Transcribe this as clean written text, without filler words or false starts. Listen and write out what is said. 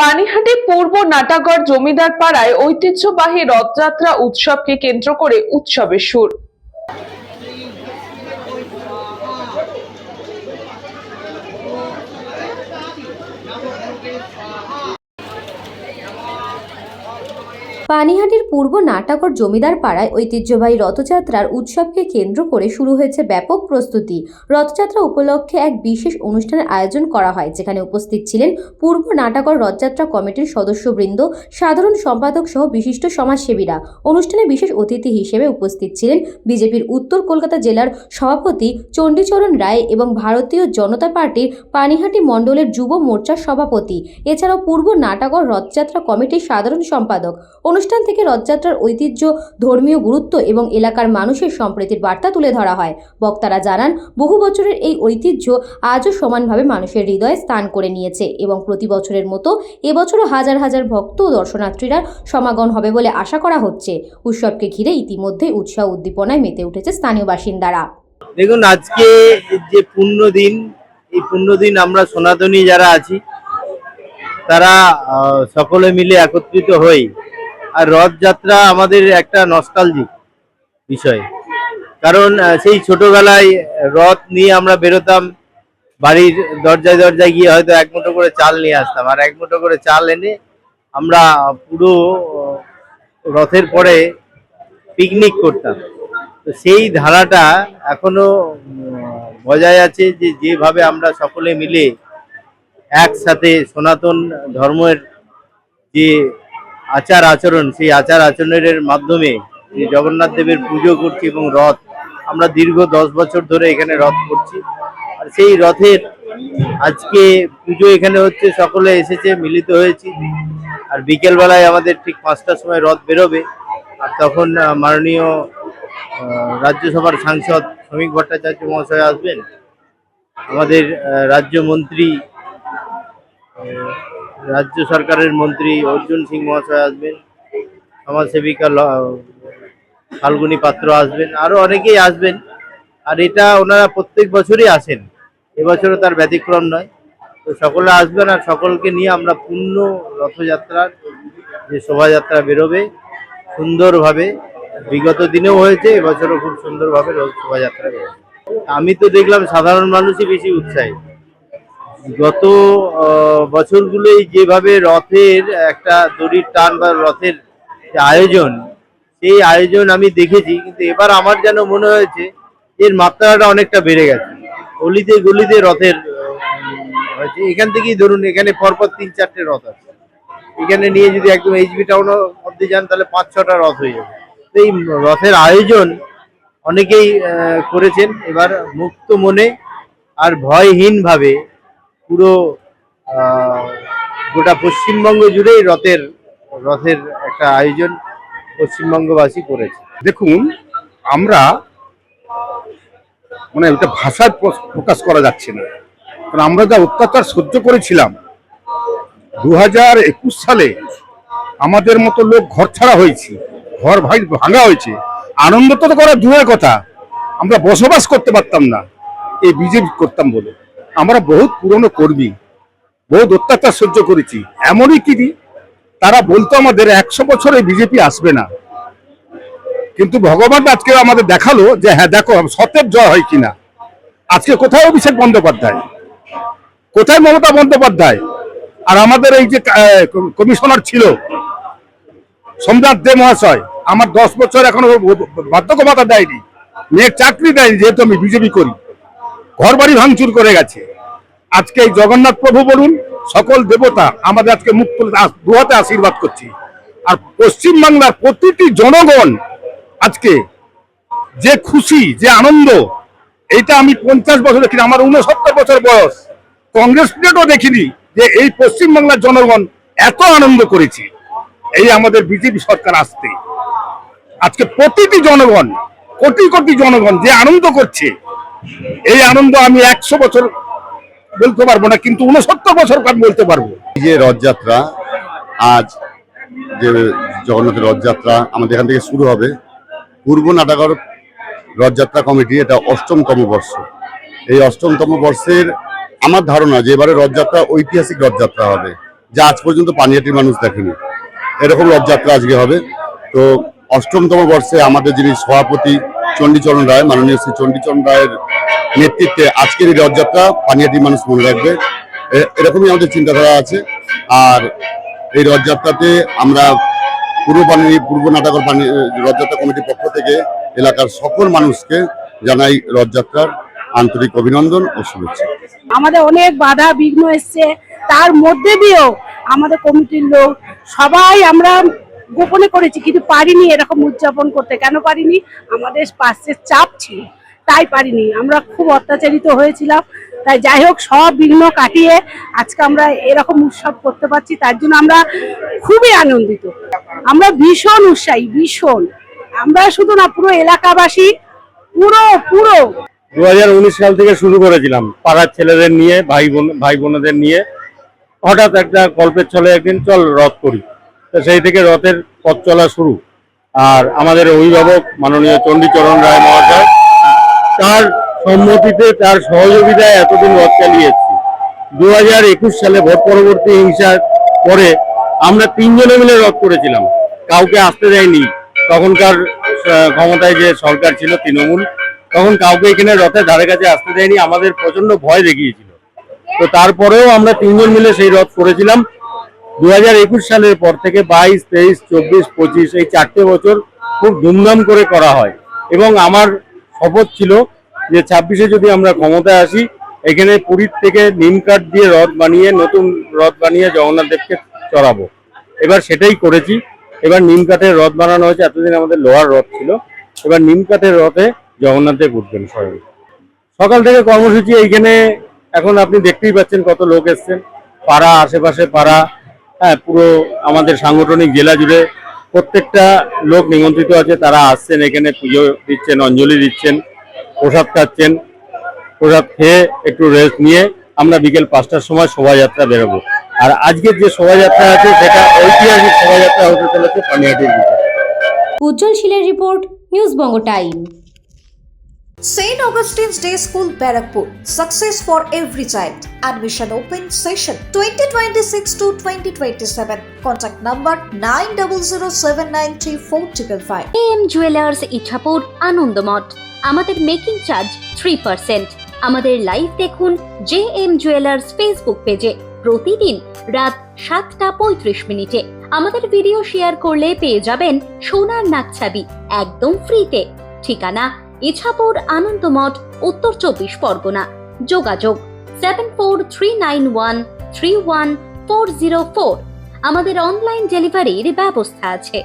পানিহাটি পূর্ব নাটাগড় জমিদার পাড়ায় ঐতিহ্যবাহী রথযাত্রা উৎসবকে কেন্দ্র করে উৎসবের সুর। পানিহাটির পূর্ব নাটাগড় জমিদার পাড়ায় ঐতিহ্যবাহী রথযাত্রার উৎসবকে কেন্দ্র করে শুরু হয়েছে ব্যাপক প্রস্তুতি। রথযাত্রা উপলক্ষে এক বিশেষ অনুষ্ঠানের আয়োজন করা হয়, যেখানে উপস্থিত ছিলেন পূর্ব নাটাগড় রথযাত্রা কমিটির সদস্যবৃন্দ, সাধারণ সম্পাদক সহ বিশিষ্ট সমাজসেবীরা। অনুষ্ঠানে বিশেষ অতিথি হিসেবে উপস্থিত ছিলেন বিজেপির উত্তর কলকাতা জেলার সভাপতি চণ্ডীচরণ রায় এবং ভারতীয় জনতা পার্টির পানিহাটি মণ্ডলের যুব মোর্চার সভাপতি, এছাড়াও পূর্ব নাটাগড় রথযাত্রা কমিটির সাধারণ সম্পাদক। অনুষ্ঠান থেকে রথযাত্রার ঐতিহ্য, ধর্মীয় গুরুত্ব এবং এলাকার মানুষের সম্প্রীতির বার্তা তুলে ধরা হয়। বক্তারা জানান, বহু বছরের এই ঐতিহ্য আজও সমানভাবে মানুষের হৃদয়ে স্থান করে নিয়েছে এবং প্রতি বছরের মতো এবছরও হাজার হাজার ভক্ত ও দর্শনার্থীরা সমাগম হবে বলে আশা করা হচ্ছে। উৎসবকে ঘিরে ইতিমধ্যে উৎসাহ উদ্দীপনায় মেতে উঠেছে স্থানীয় বাসিন্দারা। দেখুন, আজকে যে পুণ্যদিন, এই পুণ্যদিন আমরা সনাতনী যারা আছি তারা সকলে মিলে একত্রিত হই। আর রথযাত্রা আমাদের একটা নস্টালজিক বিষয়, কারণ সেই ছোটবেলায় রথ নিয়ে আমরা বেরোতাম, বাড়ির দরজায় দরজায় গিয়ে হয়তো এক মুঠো করে চাল নিয়ে আসতাম, আর এক মুঠো করে চাল এনে আমরা পুরো রথের পরে পিকনিক করতাম। তো সেই ধারাটা এখনো বজায় আছে, যে যেভাবে আমরা সকলে মিলে একসাথে সনাতন ধর্মের যে আচার আচরণ, সেই আচার আচরণের মাধ্যমে যে জগন্নাথ দেবের পুজো করছি এবং রথ, আমরা দীর্ঘ 10 বছর ধরে এখানে রথ করছি। আর সেই রথের আজকে পুজো এখানে হচ্ছে, সকলে এসেছে, মিলিত হয়েছি। আর বিকেলবেলায় আমাদের ঠিক 5টার সময় রথ বেরোবে, আর তখন মাননীয় রাজ্যসভার সাংসদ শ্রমিক ভট্টাচার্য মহাশয় আসবেন, আমাদের রাজ্যমন্ত্রী, রাজ্য সরকারের মন্ত্রী অর্জুন সিং মহাশয় আসবেন, সমাজসেবিকা ফাল্গুনী পাত্র আসবেন, আরো অনেকেই আসবেন। আর এটা ওনারা প্রত্যেক বছরই আসেন, এবছরও তার ব্যতিক্রম নয়। তো সকলে আসবেন, আর সকলকে নিয়ে আমরা পূর্ণ রথযাত্রার যে শোভাযাত্রা বেরোবে সুন্দরভাবে, বিগত দিনেও হয়েছে, এবছরও খুব সুন্দরভাবে শোভাযাত্রা বেরোবে। আমি তো দেখলাম সাধারণ মানুষই বেশি উৎসাহী। গত বছরগুলোই যেভাবে রথের একটা দড়ির টান বা রথের যে আয়োজন, সেই আয়োজন আমি দেখেছি, কিন্তু এবার আমার যেন মনে হয়েছে এর মাত্রাটা অনেকটা বেড়ে গেছে। গলিতে গলিতে রথের হয়েছে। এখান থেকেই ধরুন, এখানে পরপর 3-4টে রথ আছে। এখানে নিয়ে যদি একদম এইচবি টাউনের মধ্যে যান, তাহলে 5-6টা রথ হয়ে যাবে। তো এই রথের আয়োজন অনেকেই করেছেন। এবার মুক্ত মনে আর ভয়হীনভাবে পুরো গোটা পশ্চিমবঙ্গ জুড়েই রথের একটা আয়োজন পশ্চিমবঙ্গবাসী করেছে। দেখুন, আমরা মানে এটা ভাষায় প্রকাশ করা যাচ্ছে না, কারণ আমরা যা অত্যাচার সহ্য করেছিলাম 2021 সালে, আমাদের মতো লোক ঘর ছাড়া হয়েছে, ঘর ভাঙা হয়েছে। আনন্দ তো করা দূরের কথা, আমরা বসবাস করতে পারতাম না এই বিজেপি করতাম বলে। আমরা বহুত পুরনো কর্মী, বহুত অত্যাচার সহ্য করেছি। এমনই কি তারা বলতো আমাদের 100 বছরে বিজেপি আসবে না, কিন্তু ভগবান আজকে আমাদের দেখালো যে হ্যাঁ, দেখো সত্যের জয় হয় কিনা। আজকে কোথায় অভিষেক বন্দ্যোপাধ্যায়, কোথায় মমতা বন্দ্যোপাধ্যায়? আর আমাদের এই যে কমিশনার ছিল সোমনাথ দে মহাশয়, আমার 10 বছর এখনো বার্ধক্য ভাতা দেয়নি, মেয়ের চাকরি দেয়নি, যেহেতু আমি বিজেপি করি। ঘর বাড়ি ভাঙচুর করে গেছে। আজকে এই জগন্নাথ প্রভু বলুন, সকল দেবতা আমাদের আজকে মুখ তুলে দুহাতে আশীর্বাদ করছি। আর পশ্চিমবাংলার প্রতিটি জনগণ আজকে যে খুশি, যে আনন্দ, এইটা আমি 50 বছর দেখিনি। আমার 69 বছর বয়স, কংগ্রেস পিরিয়ডও দেখিনি যে এই পশ্চিমবাংলার জনগণ এত আনন্দ করেছে। এই আমাদের বিজেপি সরকার আসতে আজকে প্রতিটি জনগণ, কোটি কোটি জনগণ যে আনন্দ করছে, এই আনন্দ আমি 100 বছর বলতে পারবো না, কিন্তু 69 বছর বলতে পারবো। এই যে রথযাত্রা, আজ যে জগন্নাথের রথযাত্রা আমাদের এখান থেকে শুরু হবে, পূর্ব নাটাগড় রথযাত্রা কমিটি, এটা 8ম বর্ষ। এই 8ম বর্ষের আমার ধারণা যে এবারে রথযাত্রা ঐতিহাসিক রথযাত্রা হবে। যা আজ পর্যন্ত পানিহাটির মানুষ দেখেনি। এরকম রথযাত্রা আজকে হবে। তো অষ্টমতম বর্ষে আমাদের যিনি সভাপতি চণ্ডীচরণ রায়, মাননীয় শ্রী চণ্ডীচরণ রায়ের নেতৃত্বে আজকের এই রথযাত্রা পানিহাটির মানুষ মনে রাখবে, এরকমই আমাদের চিন্তাধারা আছে। আর এই রথযাত্রাতে আমরা পূর্ব নাটাগর রথযাত্রা কমিটির পক্ষ থেকে এলাকার সকল মানুষকে জানাই রথযাত্রার আন্তরিক অভিনন্দন ও শুভেচ্ছা। আমাদের অনেক বাধা বিঘ্ন এসছে, তার মধ্যে দিয়েও আমাদের কমিটির লোক সবাই আমরা গোপনে করেছি, কিন্তু পারিনি এরকম উদযাপন করতে। কেন পারিনি? আমাদের পাশের চাপ ছিল, তাই পারিনি। আমরা খুব অত্যাচারিত হয়েছিলাম। তাই যাই হোক, সব বিঘ্ন কাটিয়ে আজকে আমরা এরকম উৎসব করতে পারছি, তার জন্য আমরা খুবই আনন্দিত। আমরা ভীষণ উৎসাহী, ভীষণ। আমরা শুধু না, পুরো এলাকাবাসী, পুরো 2019 সাল থেকে শুরু করেছিলাম পাড়ার ছেলেদের নিয়ে, ভাই বোনেদের নিয়ে। হঠাৎ একটা গল্পের ছলে একদিন চল রথ করি, তো সেই থেকে রথের পথ চলা শুরু। আর আমাদের অভিভাবক মাননীয় চণ্ডীচরণ রায় মহাশয়, তার সম্মতিতে, তার সহযোগিতায় এতদিন রথ চালিয়ে এসেছি। 2021 সালে ভোট পরবর্তী হিংসার পরে আমরা 3 জনে মিলে রথ করেছিলাম, কাউকে আসতে দেয়নি। তখনকার ক্ষমতায় যে সরকার ছিল তৃণমূল, তখন কাউকে এখানে রথের ধারে কাছে আসতে দেয়নি, আমাদের প্রচন্ড ভয় দেখিয়েছিল। তো তারপরেও আমরা 3 জন মিলে সেই রথ করেছিলাম। 2021 সালের পর থেকে 22, 23, 24, 25 এই 4টে বছর খুব ধুমধাম করে করা হয়। এবং আমার শপথ ছিল যে 26-এ যদি আমরা ক্ষমতায় আসি, এখানে পুরীর থেকে নিম কাঠ দিয়ে রথ বানিয়ে, নতুন রথ বানিয়ে জগন্নাথ দেবকে চড়াবো। এবার সেটাই করেছি। এবার নিম কাঠের রথ বানানো হয়েছে, এতদিন আমাদের লোহার রথ ছিল। এবার নিম কাঠের রথে জগন্নাথ দেব উঠবেন স্বয়ং। সকাল থেকে কর্মসূচি এইখানে, এখন আপনি দেখতেই পাচ্ছেন কত লোক এসছেন, পাড়া, আশেপাশে পাড়া, হ্যাঁ, পুরো আমাদের সাংগঠনিক জেলা জুড়ে প্রত্যেকটা লোক নিমন্ত্রিত আছে। তারা আসছেন, এখানে পুজো দিচ্ছেন, অঞ্জলি দিচ্ছেন, প্রসাদ খাচ্ছেন। প্রসাদ খেয়ে একটু রেস্ট নিয়ে আমরা বিকেল 5টার সময় শোভাযাত্রা বেরোবো। আর আজকের যে শোভাযাত্রা আছে সেটা ঐতিহাসিক শোভাযাত্রা হতে চলেছে পানিহাটির দিকে। উজ্জ্বল শীলের report, news Banga time. St. Augustine's Day School, Barakpur. Success for every child. Admission open session 2026 to 2027. Contact number 9007934555. AM Jewelers Ichhapur Anandamath. আমাদের মেকিং চার্জ 3%। আমাদের লাইভ দেখুন JM Jewelers ফেসবুক পেজে প্রতিদিন রাত 7:35 আমাদের ভিডিও শেয়ার করলে পেয়ে যাবেন সোনার নাকছাবি একদম ফ্রিতে। ঠিকানা ইছাপুর আনন্দমঠ, উত্তর 24 পরগনা। যোগাযোগ 7439131404। আমাদের অনলাইন ডেলিভারির ব্যবস্থা আছে।